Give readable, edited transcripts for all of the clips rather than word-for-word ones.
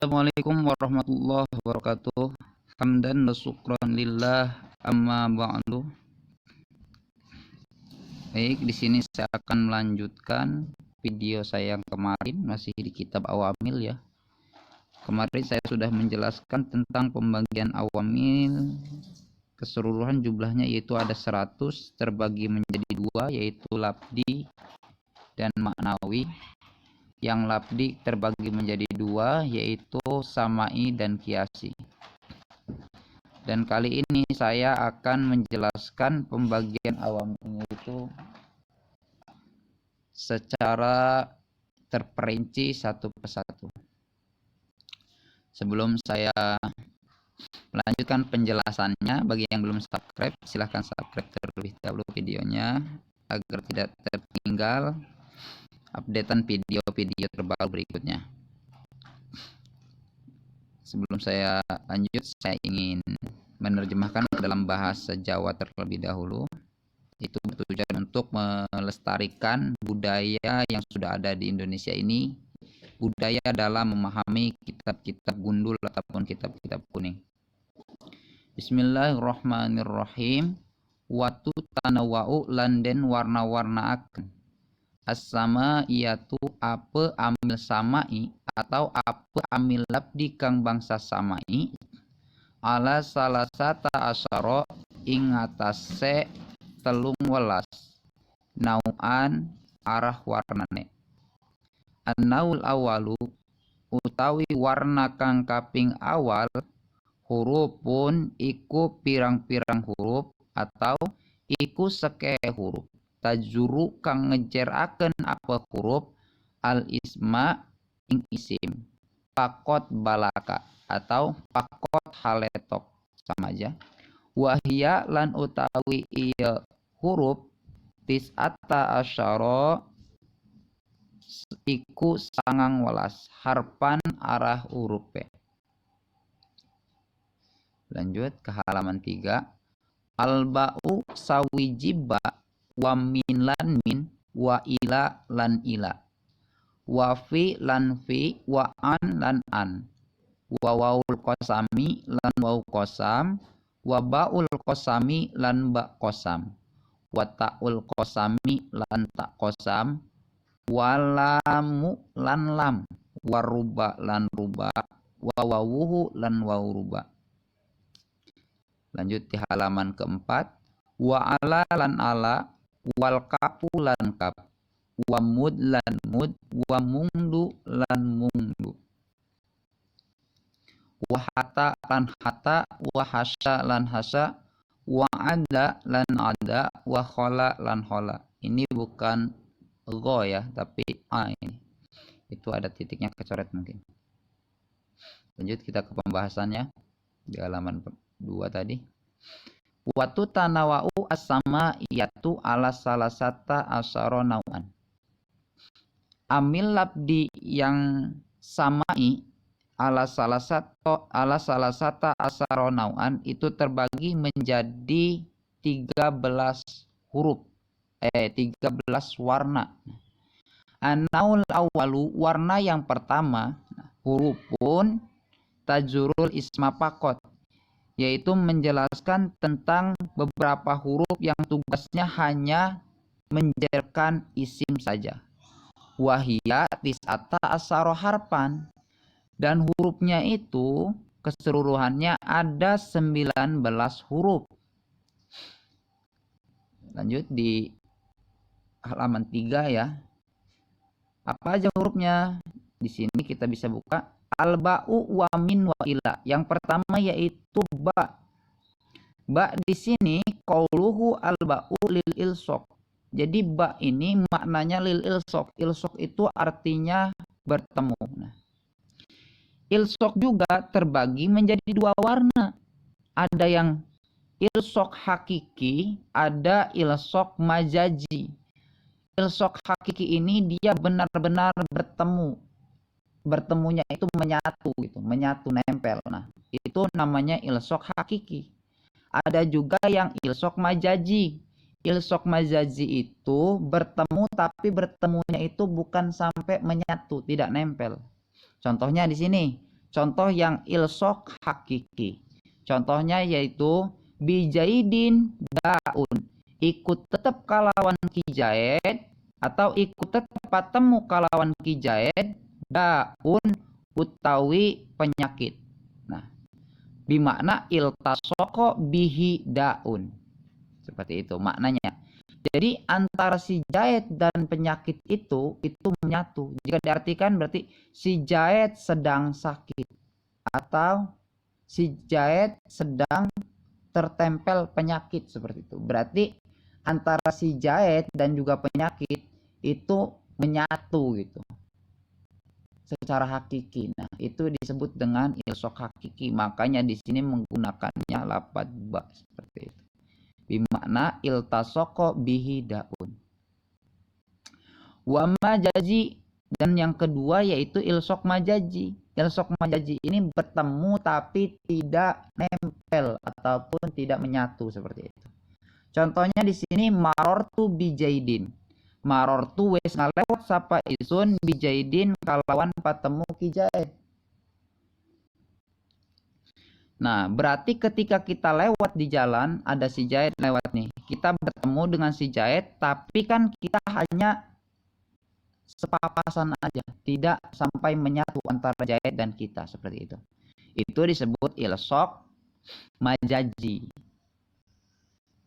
Assalamualaikum warahmatullahi wabarakatuh. Hamdan wa syukran lillah amma ba'du. Baik, di sini saya akan melanjutkan video saya yang kemarin, masih di kitab Awamil ya. Kemarin saya sudah menjelaskan tentang pembagian awamil. Keseluruhan jumlahnya yaitu ada 100, terbagi menjadi dua, yaitu lafdi dan maknawi. Yang lafdi terbagi menjadi dua, yaitu samai dan kiasi. Dan kali ini saya akan menjelaskan pembagian awamil itu secara terperinci satu persatu. Sebelum saya melanjutkan penjelasannya, bagi yang belum subscribe, silahkan subscribe terlebih dahulu videonya agar tidak tertinggal updatean video-video terbaru berikutnya. Sebelum saya lanjut, saya ingin menerjemahkan ke dalam bahasa Jawa terlebih dahulu. Itu bertujuan untuk melestarikan budaya yang sudah ada di Indonesia ini, budaya dalam memahami kitab-kitab gundul ataupun kitab-kitab kuning. Bismillahirrahmanirrahim. Watu tanawau landen warna-warna akan as-sama iatu apa amil samai atau apa amil labdi kang bangsa samai ala salasata asyara ing atase telung welas nauan arah warnane. An-naul awalu utawi warna kang kaping awal hurufun iku pirang-pirang huruf atau iku seke huruf tajuru kang ngejeraken apa huruf al isma ing isim pakot balaka atau pakot haletok, sama aja. Wahia lan utawi iya huruf tis'ata asyara iku 19 harpan arah hurufe. Lanjut ke halaman 3. Alba'u sawijiba wa min lan min wa ila lan ila wa fi lan fi wa an lan an wa waul qasami lan wau qasam wa ba'ul qasami lan ba qasam wa ta'ul qasami lan ta qasam wa lamu lan lam wa ruba lan ruba wa wawuhu lan wau ruba. Lanjut di halaman keempat. Wa ala lan ala wal kapu lan kap wa mud lan mud wa mungdu lan mungdu wa hata lan hata wa hasya lan hasya wa ada lan ada wa khola lan khola. Ini bukan go ya, tapi a ini. Itu ada titiknya kecoret mungkin. Lanjut kita ke pembahasannya di halaman 2 tadi. Watu tanawau as-sama iyatu ala salasata asyara nau'an. Amil labdi yang samai ala salasata asyara nau'an itu terbagi menjadi 13 huruf 13 warna. An-naul awalu warna yang pertama hurufun tajurul isma pakot, yaitu menjelaskan tentang beberapa huruf yang tugasnya hanya menjerkan isim saja. Wahia tis'ata asyara harpan, dan hurufnya itu keseluruhannya ada 19 huruf. Lanjut di halaman 3 ya. Apa aja hurufnya? Di sini kita bisa buka al-ba'u wa min wa ila. Yang pertama yaitu ba. Ba di sini qauluhu al-ba'u lil ilsok. Jadi ba ini maknanya lil ilsok. Ilsok itu artinya bertemu. Nah, ilsok juga terbagi menjadi dua warna. Ada yang ilsok hakiki, ada ilsok majazi. Ilsok hakiki ini dia benar-benar bertemu. Bertemunya itu menyatu gitu, menyatu nempel. Nah, itu namanya ilsok hakiki. Ada juga yang ilsok majazi. Ilsok majazi itu bertemu tapi bertemunya itu bukan sampai menyatu, tidak nempel. Contohnya di sini, contoh yang ilsok hakiki. Contohnya yaitu bijaidin daun, ikut tetap kalawan kijaid, atau ikut tetap patemu kalawan kijaid daun utawi penyakit. Nah, bimakna iltasoko bihi daun. Seperti itu maknanya. Jadi antara si jaid dan penyakit itu menyatu. Jika diartikan berarti si jaid sedang sakit atau si jaid sedang tertempel penyakit, seperti itu. Berarti antara si jaid dan juga penyakit itu menyatu gitu secara hakiki. Nah, itu disebut dengan ilsok hakiki. Makanya di sini menggunakannya lafaz ba seperti itu. Bimakna iltasoko bihi daun. Wa majazi, dan yang kedua yaitu ilsok majazi. Ilsok majazi ini bertemu tapi tidak nempel ataupun tidak menyatu, seperti itu. Contohnya di sini marortu bijaidin. Marortu wes ngalewat sapa isun bijaidin kalawan patemu kijaid. Nah, berarti ketika kita lewat di jalan, ada si jaid lewat nih. Kita bertemu dengan si jaid, tapi kan kita hanya sepapasan aja, tidak sampai menyatu antara jaid dan kita, seperti itu. Itu disebut ilsok majazi.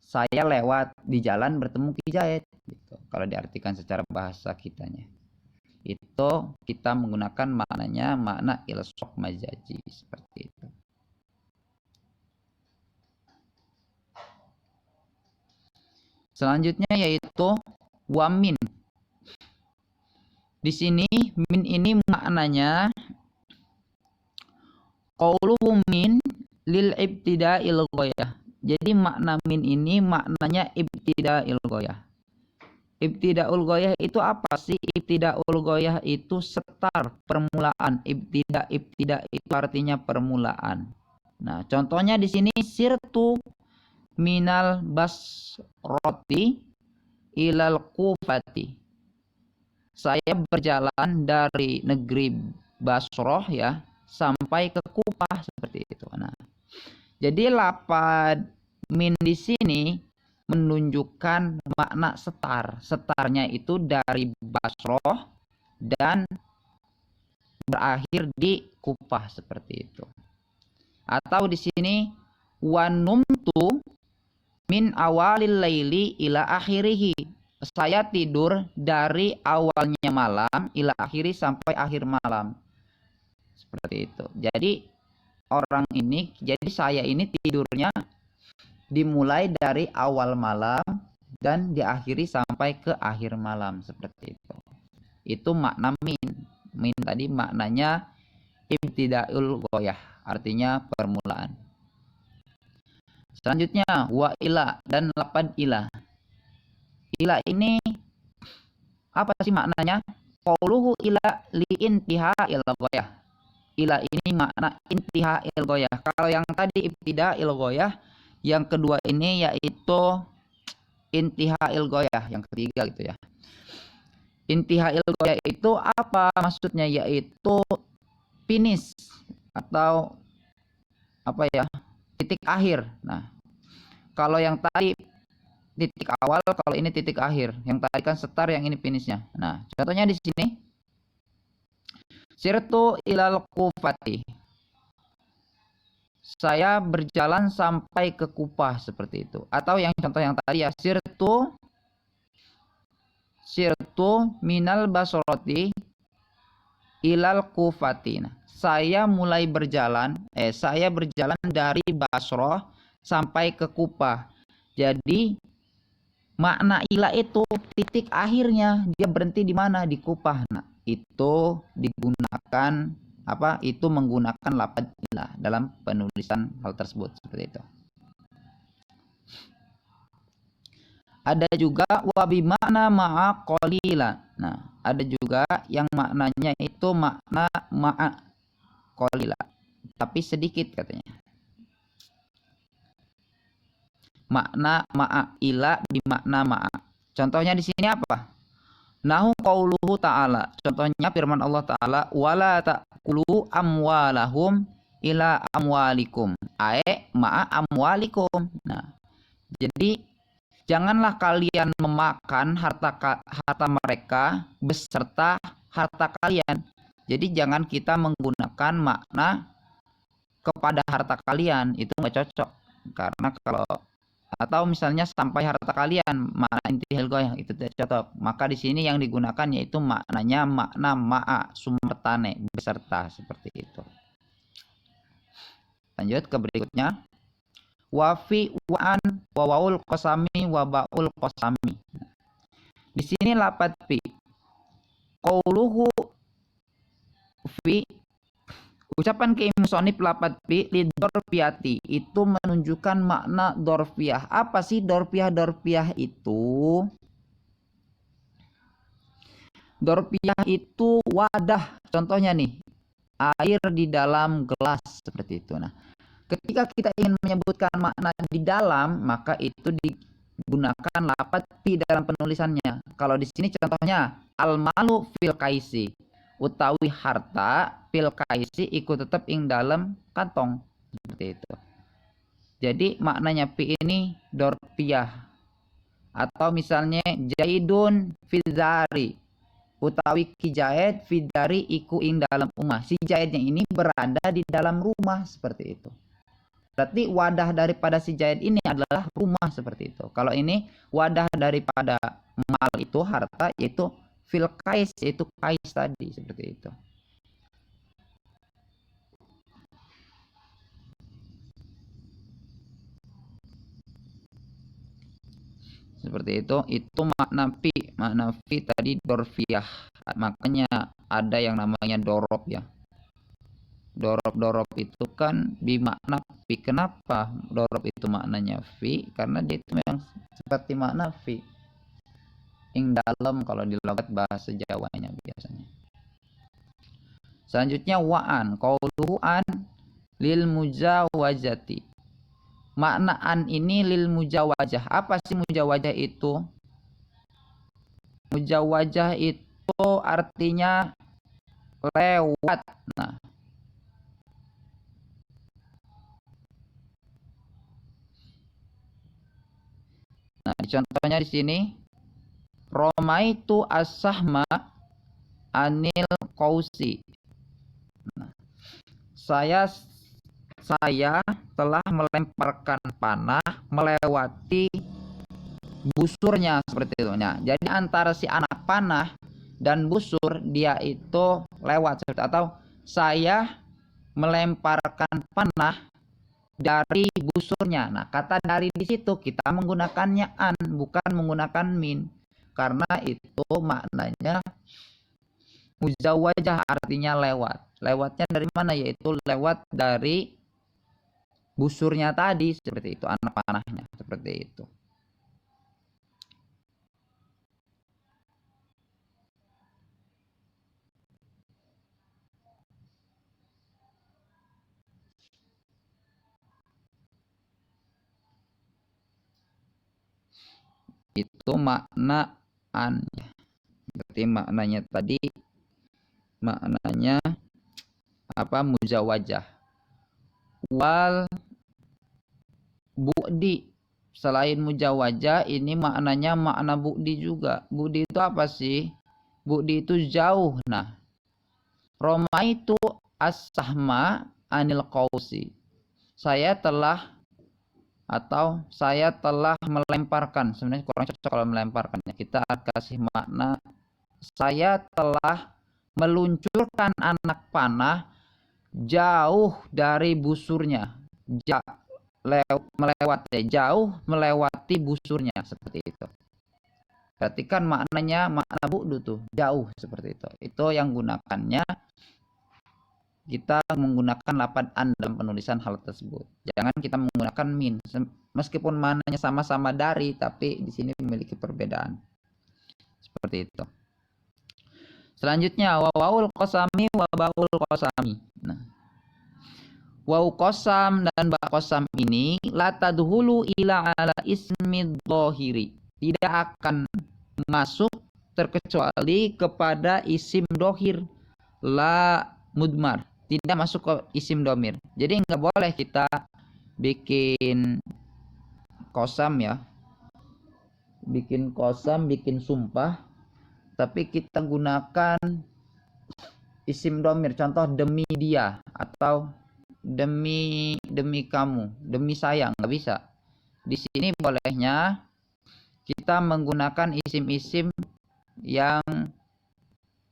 Saya lewat di jalan bertemu ki jaid, gitu. Kalau diartikan secara bahasa kitanya, itu kita menggunakan maknanya makna ilsok majazi, seperti itu. Selanjutnya yaitu wamin. Di sini min ini maknanya qauluhu min lil ibtida'il ghayah. Jadi makna min ini maknanya ibtida'il ghayah. Ibtida'ul ghayah itu apa sih? Ibtida'ul ghayah itu start, permulaan. Ibtida itu artinya permulaan. Nah, contohnya di sini sirtu minal basroti ilal kufati. Saya berjalan dari negeri Basroh ya sampai ke Kufah, seperti itu. Nah, jadi lafaz min di sini menunjukkan makna setar. Setarnya itu dari Basroh dan berakhir di Kufah, seperti itu. Atau di sini wanumtu min awalil laili ila akhirihi. Saya tidur dari awalnya malam ila akhiri sampai akhir malam. Seperti itu. Jadi saya ini tidurnya dimulai dari awal malam dan diakhiri sampai ke akhir malam, seperti itu. Itu makna min. Min tadi maknanya ibtidaul ghayah, artinya permulaan. Selanjutnya wa ila dan lafaz ila. Ila ini apa sih maknanya? Qauluhu ila li intiha'il ghayah. Ila ini makna intiha'il ghayah. Kalau yang tadi ibtida'il ghayah, yang kedua ini yaitu intiha'il ghayah, yang ketiga gitu ya. Intiha'il ghayah itu apa maksudnya? Yaitu finish atau apa ya? Titik akhir. Nah, kalau yang tadi titik awal, kalau ini titik akhir. Yang tadi kan start, yang ini finishnya. Nah, contohnya di sini sirtu ilal kufati. Saya berjalan sampai ke Kufah, seperti itu. Atau yang contoh yang tadi ya, sirtu minal basroti ilal kufati. Nah, saya berjalan dari Basroh sampai ke Kufah. Jadi makna ila itu titik akhirnya, dia berhenti di mana? Di Kufah. Nah, itu digunakan apa? Itu menggunakan lafaz ila dalam penulisan hal tersebut, seperti itu. Ada juga wabi makna ma'a qalila. Nah, ada juga yang maknanya itu makna ma'a qalila, tapi sedikit katanya. Makna ma'a ila bimakna ma'a. Contohnya di sini apa? Nahu qauluhu ta'ala. Contohnya firman Allah Ta'ala, wala ta'kulu amwalahum ila amwalikum. Ma'a amwalikum. Nah, jadi janganlah kalian memakan harta mereka beserta harta kalian. Jadi jangan kita menggunakan makna kepada harta kalian, itu nggak cocok. Karena kalau atau misalnya sampai harta kalian, makna intihal goyah itu tidak cocok. Maka di sini yang digunakan yaitu maknanya makna ma'a sumertane beserta, seperti itu. Lanjut ke berikutnya. Wafi wa'an wawaul qasami wabaul qasami. Di sini lapat fi. Qauluhu fi, ucapan musonif lapat fi lidorfiyati itu menunjukkan makna dorfiyah. Apa sih dorfiyah? Dorfiyah itu wadah. Contohnya nih, air di dalam gelas, seperti itu. Nah, ketika kita ingin menyebutkan makna di dalam, maka itu digunakan lapat fi dalam penulisannya. Kalau di sini contohnya al-malu fil kaisi, utawi harta fil kaisi ikut tetap ing dalam kantong, seperti itu. Jadi maknanya fi ini dorfiyah. Atau misalnya jaidun fizari, utawi kijaid fidari iku ing dalam rumah. Si jaidnya ini berada di dalam rumah, seperti itu. Berarti wadah daripada si jaid ini adalah rumah, seperti itu. Kalau ini wadah daripada mal itu harta, yaitu fil kais, yaitu kais tadi, seperti itu. Seperti itu makna fi tadi dorfiyah. Makanya ada yang namanya dorob ya. Dorob itu kan bimakna fi. Kenapa dorob itu maknanya fi? Karena dia itu memang seperti makna fi ing dalam kalau di logat bahasa Jawanya biasanya. Selanjutnya wa'an qauluhu an lil mujawazati. Makna an ini lil mujawajah. Apa sih mujawajah itu? Mujawajah itu artinya lewat. Nah, contohnya di sini romaitu as-sahma anil qausi. Nah, saya telah melemparkan panah melewati busurnya, seperti itu. Nah, jadi antara si anak panah dan busur dia itu lewat, atau saya melemparkan panah dari busurnya. Nah, kata dari di situ kita menggunakannya an, bukan menggunakan min, karena itu maknanya muzawajah, artinya lewat. Lewatnya dari mana? Yaitu lewat dari busurnya tadi, seperti itu, anak panahnya, seperti itu. Itu makna an. Berarti maknanya tadi, maknanya apa? Muzawajah. Wal bu'di, selain mujawajah ini maknanya makna bu'di juga. Bu'di itu apa sih? Bu'di itu jauh. Nah, Roma itu as-sahma anil qausi. Saya telah melemparkan. Sebenarnya kurang cocok kalau melemparkannya. Kita kasih makna saya telah meluncurkan anak panah jauh dari busurnya. Melewati busurnya, seperti itu. Berarti kan maknanya makna bu'du tuh, jauh, seperti itu. Itu yang gunakannya, kita menggunakan lapan an dalam penulisan hal tersebut. Jangan kita menggunakan min. Meskipun maknanya sama-sama dari, tapi di sini memiliki perbedaan. Seperti itu. Selanjutnya wawaul qasami wa baul qasami. Nah, waw qasam dan ba qasam ini la tadhulu ila ala ismi dhahiri. Tidak akan masuk terkecuali kepada isim dohir, la mudmar, tidak masuk ke isim domir. Jadi nggak boleh kita bikin kosam ya, bikin kosam, bikin sumpah, tapi kita gunakan isim domir, contoh demi dia atau demi kamu, demi saya, nggak bisa. Di sini bolehnya kita menggunakan isim-isim yang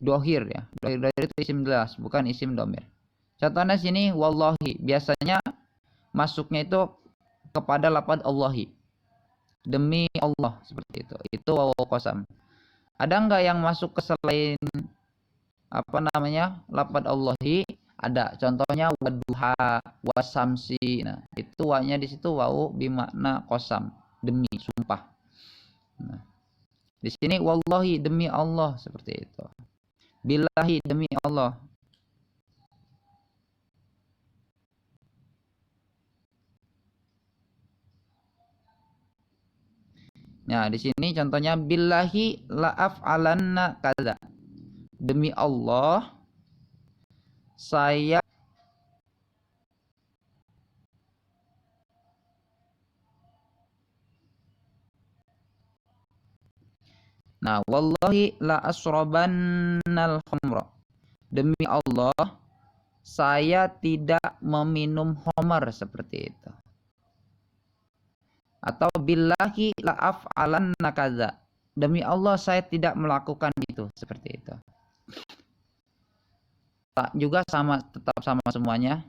dohir ya. Dohir itu isim jelas, bukan isim domir. Contohnya sini wallahi, biasanya masuknya itu kepada lafaz Allahi, demi Allah, seperti itu. Itu wawu qasam. Ada nggak yang masuk ke selain apa namanya lafaz Allahi? Ada. Contohnya waduha, wasamsi. Nah, itu wanya di situ wawu bimakna qasam, demi, sumpah. Nah, di sini wallahi, demi Allah, seperti itu. Billahi, demi Allah. Nah, di sini contohnya billahi la af'alanna kaza. Demi Allah saya. Nah, wallahi la asrabannal khamra. Demi Allah saya tidak meminum khamar, seperti itu. Atau billahi la af'alanna kaza. Demi Allah saya tidak melakukan itu, seperti itu. Juga sama, tetap sama semuanya.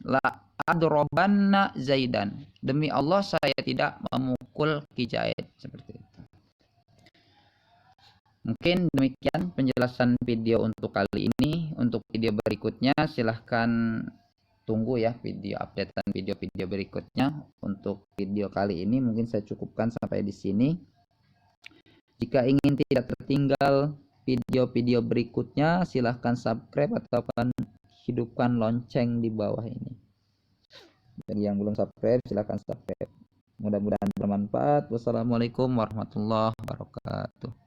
La adrobanna zaidan. Demi Allah saya tidak memukul Ki Zaid, seperti itu. Mungkin demikian penjelasan video untuk kali ini. Untuk video berikutnya silahkan tunggu ya video updatean video-video berikutnya. Untuk video kali ini mungkin saya cukupkan sampai di sini. Jika ingin tidak tertinggal video-video berikutnya, silahkan subscribe ataupun hidupkan lonceng di bawah ini. Bagi yang belum subscribe, silahkan subscribe. Mudah-mudahan bermanfaat. Wassalamualaikum warahmatullahi wabarakatuh.